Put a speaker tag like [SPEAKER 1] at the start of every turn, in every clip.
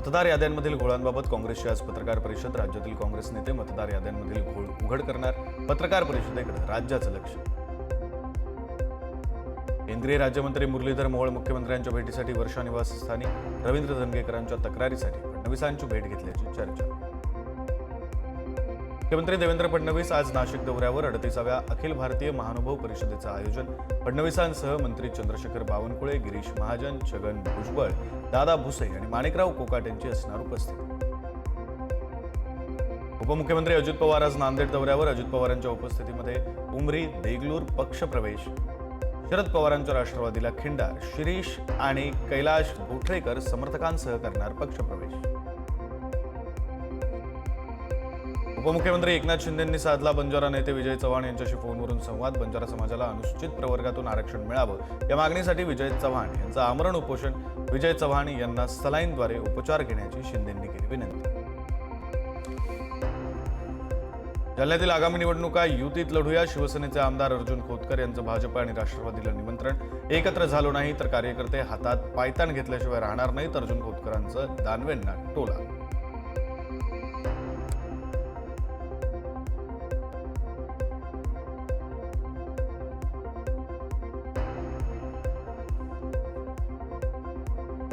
[SPEAKER 1] मतदार याद्यांमधील घोळांबाबत काँग्रेसची आज पत्रकार परिषद. राज्यातील काँग्रेस नेते मतदार याद्यांमधील घोळ उघड करणार. पत्रकार परिषदेकडे राज्याचं लक्ष. केंद्रीय राज्यमंत्री मुरलीधर मोहोळ मुख्यमंत्र्यांच्या भेटीसाठी वर्षा निवासस्थानी. रवींद्र धंगेकरांच्या तक्रारीसाठी फडणवीसांची भेट घेतल्याची चर्चा. मुख्यमंत्री देवेंद्र फडणवीस आज नाशिक दौऱ्यावर. 38व्या अखिल भारतीय महानुभाव परिषदेचं आयोजन. फडणवीसांसह मंत्री चंद्रशेखर बावनकुळे, गिरीश महाजन, छगन भुजबळ, दादा भुसे आणि माणिकराव कोकाट यांची असणार उपस्थिती. उपमुख्यमंत्री अजित पवार आज नांदेड दौऱ्यावर. अजित पवारांच्या उपस्थितीमध्ये उमरी, देगलूर पक्षप्रवेश. शरद पवारांच्या राष्ट्रवादीला खिंडार. शिरीष आणि कैलाश गोठळेकर समर्थकांसह करणार पक्षप्रवेश. उपमुख्यमंत्री एकनाथ शिंदेंनी साधला बंजारा नेते विजय चव्हाण यांच्याशी फोनवरून संवाद. बंजारा समाजाला अनुसूचित प्रवर्गातून आरक्षण मिळावं या मागणीसाठी विजय चव्हाण यांचं आमरण उपोषण. विजय चव्हाण यांना सलाईनद्वारे उपचार घेण्याची शिंदेंनी केली विनंती. जालन्यातील आगामी निवडणुका युतीत लढूया. शिवसेनेचे आमदार अर्जुन खोतकर यांचं भाजप आणि राष्ट्रवादीला निमंत्रण. एकत्र झालो नाही तर कार्यकर्ते हातात पायतान घेतल्याशिवाय राहणार नाहीत. अर्जुन खोतकरांचं दानवेंना टोला.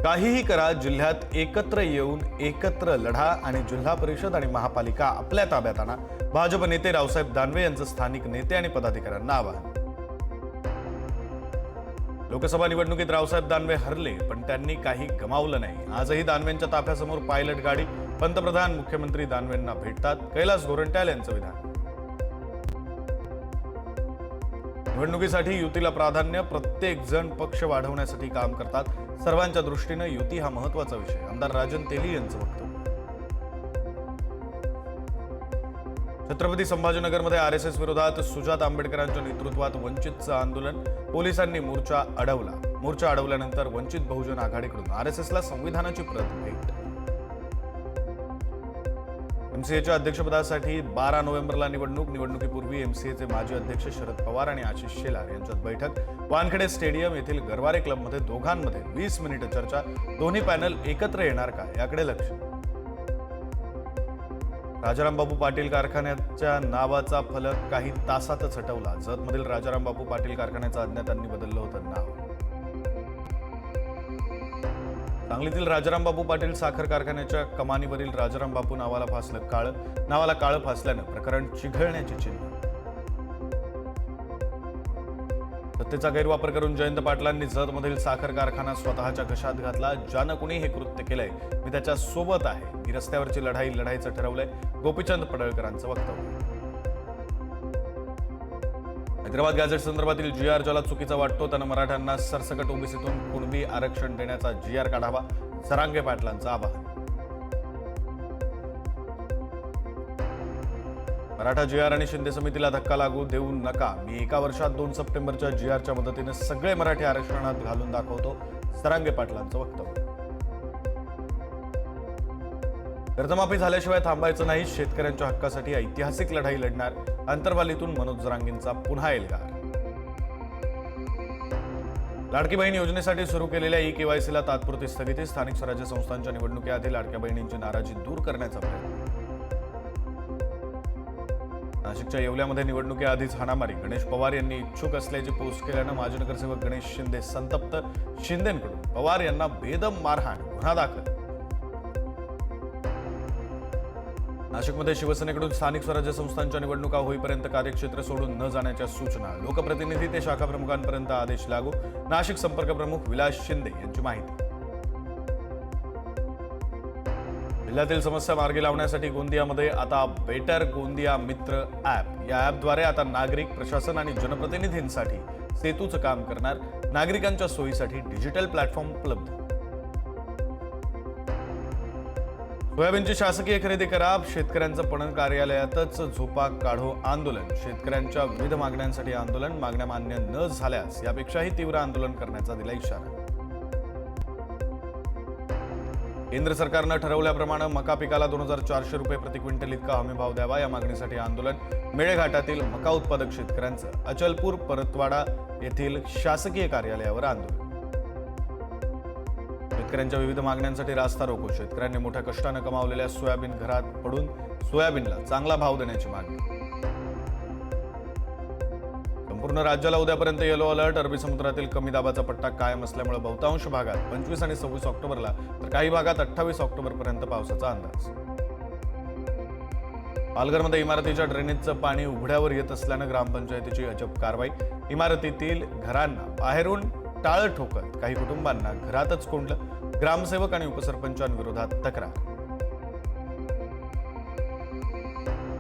[SPEAKER 1] काहीही करा, जिल्ह्यात एकत्र येऊन एकत्र लढा आणि जिल्हा परिषद आणि महापालिका आपल्या ताब्यात आणा. भाजप नेते रावसाहेब दानवे यांचं स्थानिक नेते आणि पदाधिकाऱ्यांना आवाहन. लोकसभा निवडणुकीत रावसाहेब दानवे हरले, पण त्यांनी काही गमावलं नाही. आजही दानवेंच्या ताफ्यासमोर पायलट गाडी. पंतप्रधान मुख्यमंत्री दानवेंना भेटतात. कैलास गोरंट्याल यांचं विधान. निवडणुकीसाठी युतीला प्राधान्य. प्रत्येक जण पक्ष वाढवण्यासाठी काम करतात. सर्वांच्या दृष्टीनं युती हा महत्वाचा विषय. आमदार राजन तेली यांचं वक्तव्य. छत्रपती संभाजीनगरमध्ये आरएसएस विरोधात सुजात आंबेडकरांच्या नेतृत्वात वंचितचं आंदोलन. पोलिसांनी मोर्चा अडवला. मोर्चा अडवल्यानंतर वंचित बहुजन आघाडीकडून आरएसएसला संविधानाची प्रत भेट. एमसीएच्या अध्यक्षपदासाठी 12 नोव्हेंबरला निवडणुकीपूर्वी एमसीएचे माजी अध्यक्ष शरद पवार आणि आशिष शेलार यांच्यात बैठक. वानखेडे स्टेडियम येथील गरवारे क्लबमध्ये दोघांमध्ये 20 मिनिटं चर्चा. दोन्ही पॅनल एकत्र येणार का याकडे लक्ष. राजारामबापू पाटील कारखान्याच्या नावाचा फलक काही तासातच हटवला. जतमधील राजारामबापू पाटील कारखान्याचं अज्ञातांनी बदललं होतं नाव. सांगलीतील राजारामबापू पाटील साखर कारखान्याच्या कमानीवरील राजारामबापू नावाला फासलं काळं. नावाला काळं फासल्यानं प्रकरण चिघळण्याची चिन्ह. सत्तेचा गैरवापर करून जयंत पाटलांनी जतमधील साखर कारखाना स्वतःच्या घशात घातला. ज्यानं कुणी हे कृत्य केलंय मी त्याच्या सोबत आहे. मी रस्त्यावरची लढाई लढायचं ठरवलंय. गोपीचंद पडळकरांचं वक्तव्य. हैदराबाद गॅझेट संदर्भातील GR ज्याला चुकीचा वाटतो त्यानं मराठ्यांना सरसकट ओबीसीतून कुणबी आरक्षण देण्याचा GR काढावा. जरांगे पाटलांचं आवाहन. मराठा GR आणि शिंदे समितीला धक्का लागू देऊ नका. मी एका वर्षात 2 सप्टेंबरच्या GRच्या मदतीने सगळे मराठी आरक्षणात घालून दाखवतो. जरांगे पाटलांचं वक्तव्य. कर्जमाफी झाल्याशिवाय थांबायचं नाही. शेतकऱ्यांच्या हक्कासाठी ऐतिहासिक लढाई लढणार. अंतरवालीतून मनोज जरांगेंचा पुन्हा एल्गार. लाडकी बहीण योजनेसाठी सुरू केलेल्या ई-केवायसीला तात्पुरती स्थगिती. स्थानिक स्वराज्य संस्थांच्या निवडणुकीआधी लाडक्या बहिणींची नाराजी दूर करण्याचा प्रयत्न. नाशिकच्या येवल्यामध्ये निवडणुकीआधीच हाणामारी. गणेश पवार यांनी इच्छुक असल्याची पोस्ट केल्यानं माजी नगरसेवक गणेश शिंदे संतप्त. शिंदेंकडून पवार यांना बेदम मारहाण. गुन्हा दाखल. नाशिकमध्ये शिवसेनेकडून स्थानिक स्वराज्य संस्थांच्या निवडणुका होईपर्यंत कार्यक्षेत्र सोडून न जाण्याच्या सूचना. लोकप्रतिनिधी ते शाखा प्रमुखांपर्यंत आदेश लागू. नाशिक संपर्क प्रमुख विलास शिंदे यांची माहिती. जिल्ह्यातील समस्या मार्गी लावण्यासाठी गोंदियामध्ये आता बेटर गोंदिया मित्र ॲप. या ॲपद्वारे आता नागरिक, प्रशासन आणि जनप्रतिनिधींसाठी सेतूचं काम करणार. नागरिकांच्या सोयीसाठी डिजिटल प्लॅटफॉर्म उपलब्ध. सोयाबीनची शासकीय खरेदी करा. शेतकऱ्यांचं पणन कार्यालयातच झोपा काढो आंदोलन. शेतकऱ्यांच्या विविध मागण्यांसाठी आंदोलन. मागण्या मान्य न झाल्यास यापेक्षाही तीव्र आंदोलन करण्याचा दिला इशारा. केंद्र सरकारनं ठरवल्याप्रमाणे मका पिकाला 2400 रुपये प्रति क्विंटल इतका हमीभाव द्यावा. या मागणीसाठी आंदोलन. मेळघाटातील मका उत्पादक शेतकऱ्यांचं अचलपूर परतवाडा येथील शासकीय कार्यालयावर आंदोलन. शेतकऱ्यांच्या विविध मागण्यांसाठी रास्ता रोको. शेतकऱ्यांनी मोठ्या कष्टाने कमावलेल्या सोयाबीन घरात पडून सोयाबीनला चांगला भाव देण्याची मागणी. संपूर्ण राज्याला उद्यापर्यंत येलो अलर्ट. अरबी समुद्रातील कमी दाबाचा पट्टा कायम असल्यामुळे बहुतांश भागात 25 आणि 26 ऑक्टोबरला तर काही भागात 28 ऑक्टोबरपर्यंत पावसाचा अंदाज. पालघरमध्ये इमारतीच्या ड्रेनेजचं पाणी उघड्यावर येत असल्यानं ग्रामपंचायतीची अजब कारवाई. इमारतीतील घरांना बाहेरून टाळ ठोकत काही कुटुंबांना घरातच कोंडलं. ग्रामसेवक आणि उपसरपंचांविरोधात तक्रार.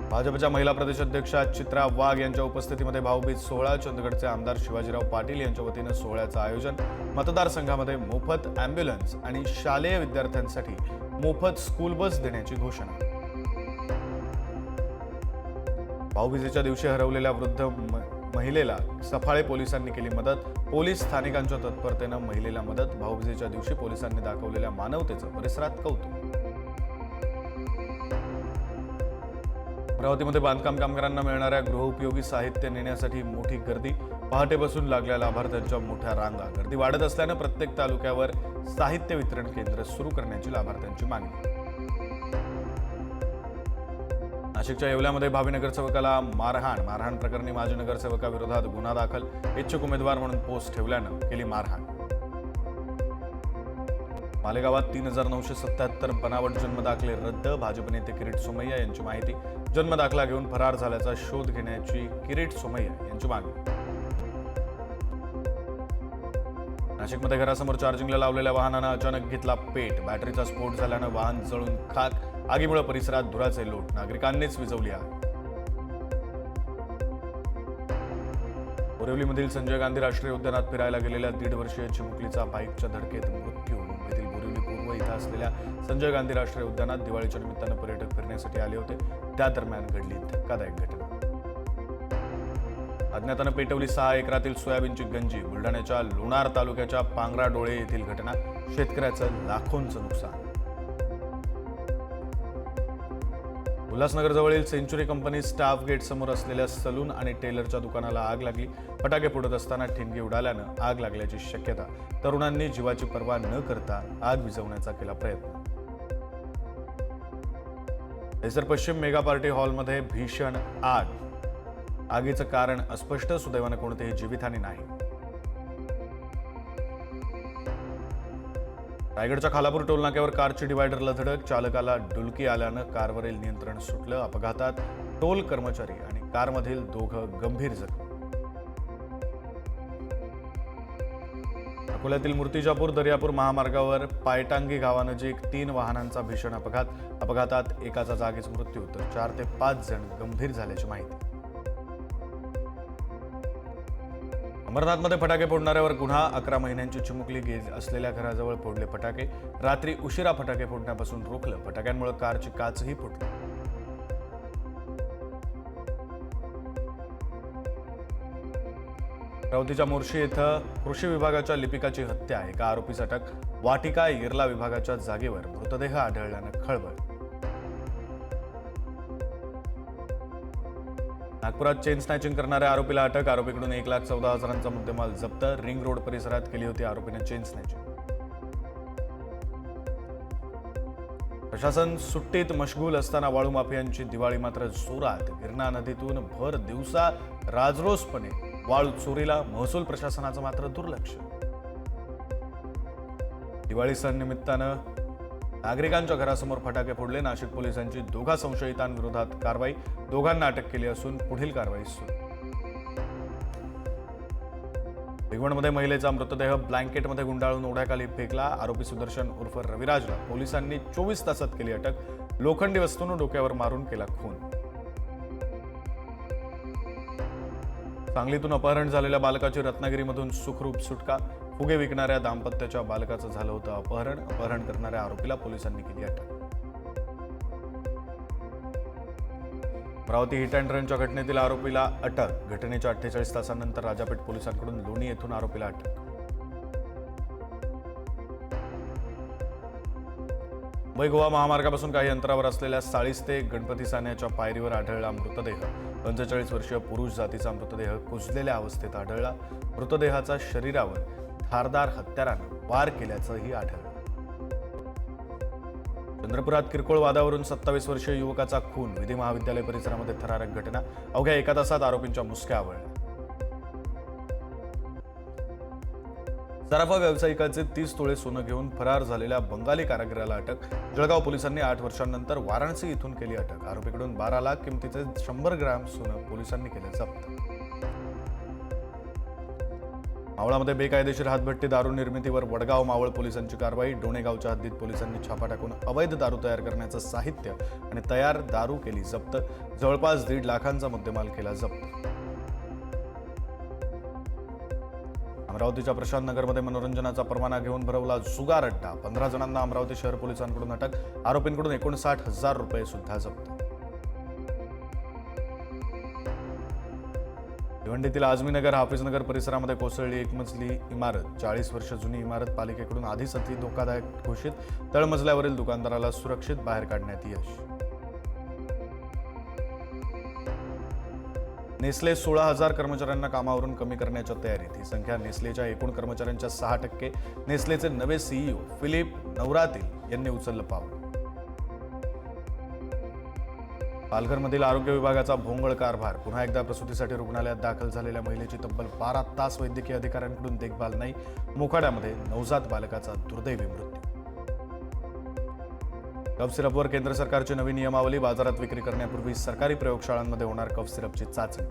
[SPEAKER 1] भाजपच्या महिला प्रदेशाध्यक्षा चित्रा वाघ यांच्या उपस्थितीमध्ये भाऊबीज सोहळा. चंदगडचे आमदार शिवाजीराव पाटील यांच्या वतीनं सोहळ्याचं आयोजन. मतदारसंघामध्ये मोफत अँब्युलन्स आणि शालेय विद्यार्थ्यांसाठी मोफत स्कूल बस देण्याची घोषणा. भाऊबीजेच्या दिवशी हरवलेल्या वृद्ध महिलेला सफाळे पोलिसांनी केली मदत. पोलीस स्थानिकांच्या तत्परतेनं महिलेला मदत. भाऊबीजेच्या दिवशी पोलिसांनी दाखवलेल्या मानवतेचं परिसरात कौतुक. अमरावतीमध्ये बांधकाम कामगारांना मिळणाऱ्या गृहोपयोगी साहित्य नेण्यासाठी मोठी गर्दी. पहाटेपासून लागल्या लाभार्थ्यांच्या मोठ्या रांगा. गर्दी वाढत असल्यानं प्रत्येक तालुक्यावर साहित्य वितरण केंद्र सुरू करण्याची लाभार्थ्यांची मागणी. नाशिकच्या येवल्यामध्ये भावी नगरसेवकाला मारहाण प्रकरणी माजी नगरसेवकाविरोधात गुन्हा दाखल. इच्छुक उमेदवार म्हणून पोस्ट ठेवल्यानं केली मारहाण. मालेगावात 3977 बनावट जन्मदाखले रद्द. भाजप नेते किरीट सोमय्या यांची माहिती. जन्मदाखला घेऊन फरार झाल्याचा शोध घेण्याची किरीट सोमय्या यांची मागणी. नाशिकमध्ये घरासमोर चार्जिंगला लावलेल्या वाहनानं अचानक घेतला पेट. बॅटरीचा स्फोट झाल्यानं वाहन जळून खाक. आगीमुळे परिसरात धुराचे लोट. नागरिकांनीच विझवली आग. बोरिवलीमधील संजय गांधी राष्ट्रीय उद्यानात फिरायला गेलेल्या 1.5 वर्षीय चिमुकलीचा बाईकच्या धडकेत मृत्यू. मुंबईतील बोरिवली पूर्व इथं असलेल्या संजय गांधी राष्ट्रीय उद्यानात दिवाळीच्या निमित्तानं पर्यटक फिरण्यासाठी आले होते. त्या दरम्यान घडली धक्कादायक घटना. अज्ञातानं पेटवली 6 एकरातील सोयाबीनची गंजी. बुलढाण्याच्या लोणार तालुक्याच्या पांगराडोळे येथील घटना. शेतकऱ्याचं लाखोंचं नुकसान. उल्हासनगरजवळील सेंचुरी कंपनी स्टाफ गेट समोर असलेल्या सलून आणि टेलरच्या दुकानाला आग लागली. फटाके फोडत असताना ठिणगी उडाल्यानं आग लागल्याची शक्यता. तरुणांनी जीवाची पर्वा न करता आग विझवण्याचा केला प्रयत्न. एसर पश्चिम मेगा पार्टी हॉलमध्ये भीषण आग. आगीचं कारण अस्पष्ट. सुदैवानं कोणतेही जीवितहानी नाही. रायगडच्या खालापूर टोलनाक्यावर कारची डिवायडरला धडक. चालकाला डुलकी आल्यानं कारवरील नियंत्रण सुटलं. अपघातात टोल कर्मचारी आणि कारमधील दोघं गंभीर जखमी. अकोल्यातील मूर्तिजापूर दर्यापूर महामार्गावर पायटांगी गावानजीक 3 वाहनांचा भीषण अपघात. अपघातात एकाचा जागीच मृत्यू तर 4 ते 5 जण गंभीर झाल्याची माहिती. अमरनाथमध्ये फटाके फोडणाऱ्यावर गुन्हा. 11 महिन्यांची चिमुकली गेज असलेल्या घराजवळ फोडले फटाके. रात्री उशिरा फटाके फोडण्यापासून रोखलं. फटाक्यांमुळे कारची काचही फुटली. अमरावतीच्या मोर्शी येथे कृषी विभागाच्या लिपिकाची हत्या. एका आरोपीस अटक. वाटिका येरला विभागाच्या जागेवर मृतदेह आढळल्यानं खळबळ. नागपुरात चेन स्नॅचिंग करणाऱ्या आरोपीला अटक. आरोपीकडून 1,14,000चा मुद्देमाल जप्त. रिंग रोड परिसरात केली होती आरोपीने चेन स्नॅचिंग. प्रशासन सुट्टीत मशगूल असताना वाळू माफियांची दिवाळी मात्र जोरात. गिरणा नदीतून भर दिवसा राजरोसपणे वाळू चोरीला. महसूल प्रशासनाचं मात्र दुर्लक्ष. दिवाळी सण निमित्तानं नागरिकांच्या घरासमोर फटाके फोडले. नाशिक पोलिसांची 2 संशयितांविरोधात कारवाई. दोघांना अटक केली असून पुढील कारवाई सुरू. भिगवणमध्ये महिलेचा मृतदेह ब्लँकेटमध्ये गुंडाळून ओढ्याखाली फेकला. आरोपी सुदर्शन उर्फ रविराजला पोलिसांनी 24 तासात केली अटक. लोखंडी वस्तूनं डोक्यावर मारून केला खून. सांगलीतून अपहरण झालेल्या बालकाची रत्नागिरीमधून सुखरूप सुटका. फुगे विकणाऱ्या दाम्पत्याच्या बालकाचं झालं होतं अपहरण. अपहरण करणाऱ्या आरोपीला पोलिसांनी केली अटक. अमरावती हिट अँड रनच्या घटनेतील आरोपीला अटक. घटनेच्या 48 तासांनंतर राजापेठ पोलिसांकडून लोणी येथून आरोपीला अटक. मुंबई गोवा महामार्गापासून काही अंतरावर असलेल्या साळिस्ते गणपती साण्याच्या पायरीवर आढळला मृतदेह. 45 वर्षीय पुरुष जातीचा मृतदेह कुजलेल्या अवस्थेत आढळला. मृतदेहाचा शरीरावर धारदार हत्यारानं वार केल्याचंही आढळलं. चंद्रपुरात किरकोळ वादावरून 27 वर्षीय युवकाचा खून. विधी महाविद्यालय परिसरामध्ये थरारक घटना. अवघ्या एका तासात आरोपींच्या मुसक्या आवळल्या. सराफा व्यावसायिकाचे 30 तोळे सोनं घेऊन फरार झालेल्या बंगाली कारागिराला अटक. जळगाव पोलिसांनी 8 वर्षांनंतर वाराणसी इथून केली अटक. आरोपीकडून 12 लाख किमतीचे 100 ग्रॅम सोनं पोलिसांनी केले जप्त. मावळामध्ये बेकायदेशीर हातभट्टी दारू निर्मितीवर वडगाव मावळ पोलिसांची कारवाई. डोणेगावच्या हद्दीत पोलिसांनी छापा टाकून अवैध दारू तयार करण्याचं साहित्य आणि तयार दारू केली जप्त. जवळपास 1.5 लाखांचा मुद्देमाल केला जप्त. अमरावतीच्या प्रशांत नगरमध्ये मनोरंजनाचा परवाना घेऊन भरवला जुगार अड्डा. 15 जणांना अमरावती शहर पोलिसांकडून अटक. आरोपींकडून 59,000 रुपये सुद्धा जप्त. भिवंडीतील आझमीनगर हाफिजनगर परिसरामध्ये कोसळली एक मजली इमारत. 40 वर्ष जुनी इमारत पालिकेकडून आधीच अति धोकादायक घोषित. तळमजल्यावरील दुकानदाराला सुरक्षित बाहेर काढण्यात यश. नेस्ले 16,000 कर्मचाऱ्यांना कामावरून कमी करण्याच्या तयारीत. ही संख्या नेस्लेच्या एकूण कर्मचाऱ्यांच्या 6%. नेस्लेचे नवे सीईओ फिलिप नवरातील यांनी उचललं पाऊल. पालघरमधील आरोग्य विभागाचा भोंगळ कारभार. पुन्हा एकदा प्रसूतीसाठी रुग्णालयात दाखल झालेल्या महिलेची तब्बल 12 तास वैद्यकीय अधिकाऱ्यांकडून देखभाल नाही. मोखाड्यामध्ये नवजात बालकाचा दुर्दैवी मृत्यू. कफ सिरपवर केंद्र सरकारची नवी नियमावली. बाजारात विक्री करण्यापूर्वी सरकारी प्रयोगशाळांमध्ये होणार कफ सिरपची चाचणी.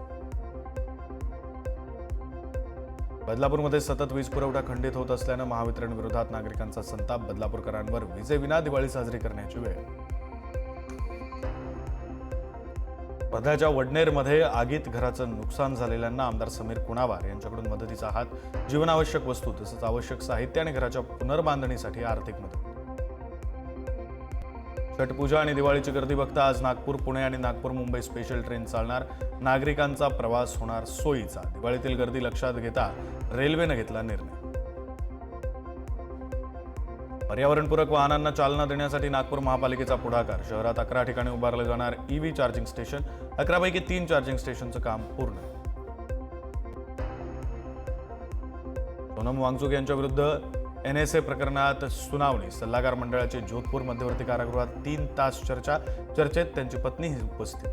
[SPEAKER 1] बदलापूरमध्ये सतत वीज पुरवठा खंडित होत असल्यानं महावितरण विरोधात नागरिकांचा संताप. बदलापूरकरांवर विजेविना दिवाळी साजरी करण्याची वेळ. वर्ध्याच्या वडनेरमध्ये आगीत घराचं नुकसान झालेल्यांना आमदार समीर कुणावार यांच्याकडून मदतीचा हात. जीवनावश्यक वस्तू तसंच आवश्यक साहित्य आणि घराच्या पुनर्बांधणीसाठी आर्थिक मदत. छठपूजा आणि दिवाळीची गर्दी बघता आज नागपूर पुणे आणि नागपूर मुंबई स्पेशल ट्रेन चालणार. नागरिकांचा प्रवास होणार सोयीचा. दिवाळीतील गर्दी लक्षात घेता रेल्वेनं घेतला निर्णय. पर्यावरणपूरक वाहनांना चालना देण्यासाठी नागपूर महापालिकेचा पुढाकार. शहरात 11 ठिकाणी उभारलं जाणार ईव्ही चार्जिंग स्टेशन. 11 पैकी 3 चार्जिंग स्टेशनचं काम पूर्ण. सोनम वांगचुक यांच्या विरुद्ध NSA प्रकरणात सुनावणी. सल्लागार मंडळाची जोधपूर मध्यवर्ती कारागृहात 3 तास चर्चा. चर्चेत त्यांची पत्नीही उपस्थित.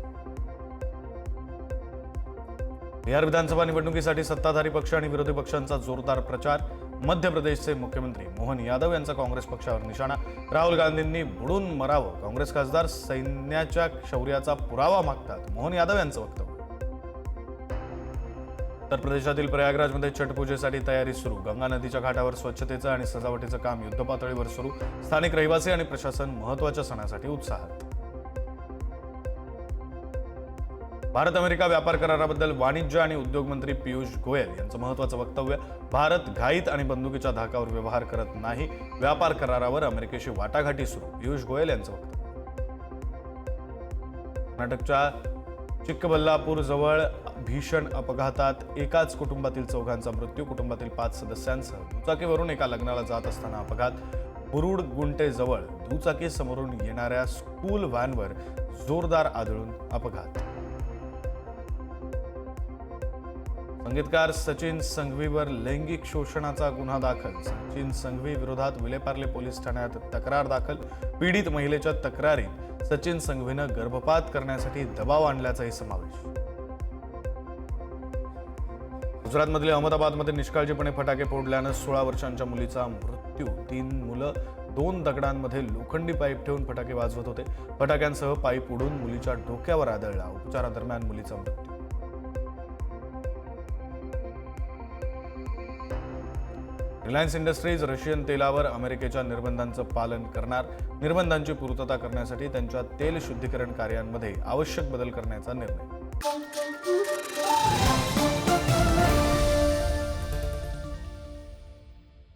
[SPEAKER 1] बिहार विधानसभा निवडणुकीसाठी सत्ताधारी पक्ष आणि विरोधी पक्षांचा जोरदार प्रचार. मध्य प्रदेशचे मुख्यमंत्री मोहन यादव यांचा काँग्रेस पक्षावर निशाणा. राहुल गांधींनी बुडून मरावं. काँग्रेस खासदार सैन्याच्या शौर्याचा पुरावा मागतात. मोहन यादव यांचं वक्तव्य. उत्तर प्रदेशातील प्रयागराजमध्ये छठपूजेसाठी तयारी सुरू. गंगा नदीच्या घाटावर स्वच्छतेचं आणि सजावटीचं काम युद्धपातळीवर सुरू. स्थानिक रहिवासी आणि प्रशासन महत्त्वाच्या सणासाठी उत्साहात. भारत अमेरिका व्यापार कराराबद्दल वाणिज्य आणि उद्योग मंत्री पियुष गोयल यांचं महत्त्वाचं वक्तव्य. भारत घाईत आणि बंदुकीच्या धाकावर व्यवहार करत नाही. व्यापार करारावर अमेरिकेशी वाटाघाटी सुरू. पियुष गोयल यांचं वक्तव्य. कर्नाटकच्या चिक्कबल्लापूर जवळ भीषण अपघातात एकाच कुटुंबातील 4घांचा मृत्यू. कुटुंबातील 5 सदस्यांसह दुचाकीवरून एका लग्नाला जात असताना अपघात. बुरुड गुंटे जवळ दुचाकी समोरून येणाऱ्या स्कूल व्हॅनवर जोरदार आदळून अपघात. संगीतकार सचिन संघवीवर लैंगिक शोषणाचा गुन्हा दाखल. सचिन संघवी विरोधात विलेपार्ले पोलीस ठाण्यात तक्रार दाखल. पीडित महिलेच्या तक्रारीत सचिन संघवीनं गर्भपात करण्यासाठी दबाव आणल्याचाही समावेश. गुजरातमधील अहमदाबादमध्ये निष्काळजीपणे फटाके फोडल्यानं 16 वर्षांच्या मुलीचा मृत्यू. 3 मुलं 2 दगडांमध्ये लोखंडी पाईप ठेवून फटाके वाजवत होते. फटाक्यांसह पाईप उडून मुलीच्या डोक्यावर आदळला. उपचारादरम्यान मुलीचा मृत्यू. रिलायन्स इंडस्ट्रीज रशियन तेलावर अमेरिकेच्या निर्बंधांचं पालन करणार. निर्बंधांची पूर्तता करण्यासाठी त्यांच्या तेल शुद्धीकरण कार्यांमध्ये आवश्यक बदल करण्याचा निर्णय.